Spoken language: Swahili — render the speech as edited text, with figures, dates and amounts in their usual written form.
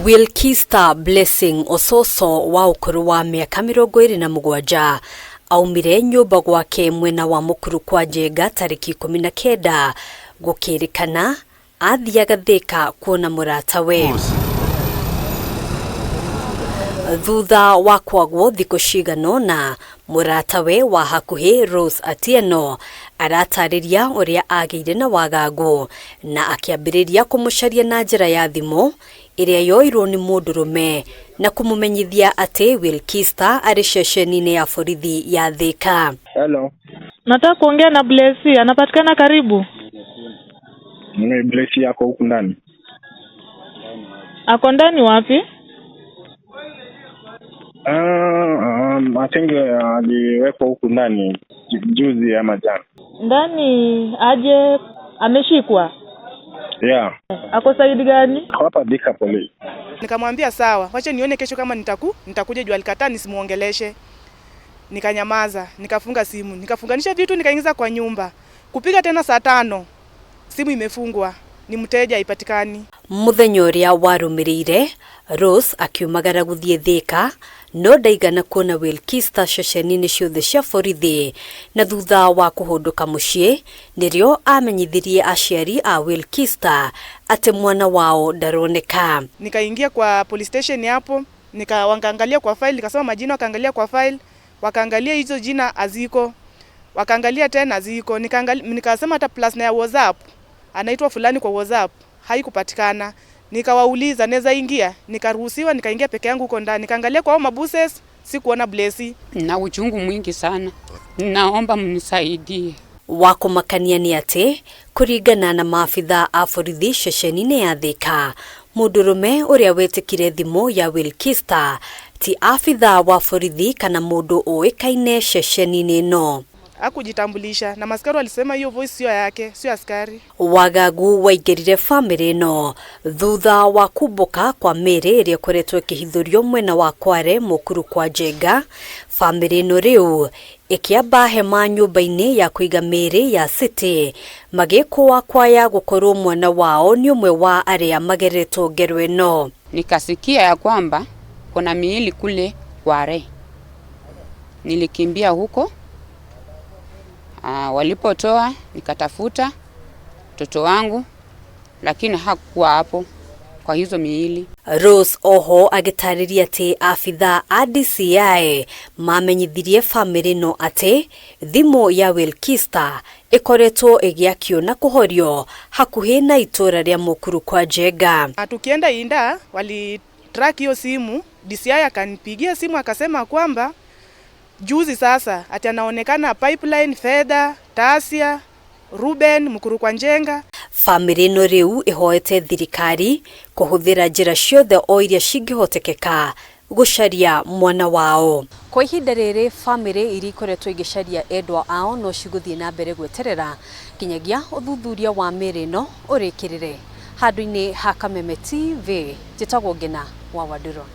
Wilkista Blessing Ososo wa ukuru wa miaka 27 aumire nyumba gwake mwena wa mukuru kwa Njenga tariki 19 gukirikana athiaga Thika kuona muratawe. Thutha wa kwagwo thikũ ciganona muratawe wa hakuhi Rose Atieno aratariria uria ageire na wagagu na akiambiriria kumucaria na njira ya thimu iria yoirwo ni mundurume na kumumenyithia ati Wilkista ari ceceni-ini ya borithi ya Thika. Hello. Nataka kuongea na Blessy, anapatikana karibu. Ni Blessy yako huku ndani? Ako ndani wapi? I think aliwekwa huku ndani juzi ama jana. Ndani aje ameshikwa? Yeah. Ako saidi gani? Hapa Thika police. Nikamwambia sawa, wacha nione kesho kama nitakuja juu alikataa nisimuongeleshe. Nikanyamaza, nikafunga simu, nikafunganisha vitu nikaingiza kwa nyumba. Kupiga tena saa 5. Simu imefungwa. Ni mteja haipatikani. Muthenya uria warumirire Rose akiumagara guthie Thika no ndaigana kuona Wilkista ceceni-ini ciothe cia borithi na thutha wa kuhunduka mucii nirio amenyithirie aciari a Wilkista ati mwana wao ndaroneka. Nikaingia kwa police station hapo, nikaangalia kwa file, nikasema majina, wakaangalia kwa file, wakaangalia hizo jina aziko, wakaangalia tena aziko, nikasema hata plus na ya WhatsApp anaitwa fulani kwa WhatsApp haikupatikana. Nikawauliza naweza ingia, nikaruhusiwa, nikaingia peke yangu huko ndani, nikaangalia kwa mabuses, sikuona Blessy. Na uchungu mwingi sana, naomba mnisaidie. Wako makania ni ati kuringana na maafitha a borithi ceceni-ini ya Thika mundurume uria wetikire thimu ya Wilkista ti afitha wa borithi kana mundu uikaine ceceni-ini no. Hakujitambulisha na maskari walisema hiyo voice sio yake, sio askari. Wagagu waingirire family no thutha wa kuboka kwa miri iria koretwo kihithurio mwena wa Kware mukuru kwa Njenga. Family no riu ikiamba hema nyumba-ini ya kuiga miri ya City magikuwa kwaya gukorwo mwana wao ni umwe wa aria mageretwo ngero ino. Nikasikia ya kwamba kuna miili kule Kware. Nilikimbia huko. Walipotoa nikatafuta mtoto wangu lakini hakuwa hapo kwa hizo miili. Rose oho agitariria ati afitha a DCI mamenyithirie family no ati thimu ya Wilkista ikoretwo igiakio na kuhorio hakuhi na itura ria mukuru kwa Njenga. Tukienda Inda wali track hiyo simu, DCI akanipigia simu akasema kwamba juzi sasa ati anaonekana Pipeline, Fedha, Tasia, Ruben mukuru kwa Njenga. Family no riu ihoete thirikari kuhuthira njira ciothe o iria cingihotekeka gucaria mwana wao. Kwa ihinda riri family iri koretwo igicaria endwa ao no ciguthie na mbere gweterera kinyagia uthuthuria wa miri no urikirire. Handu-ini ha Kameme TV njitagwo Ngina wa Waduro.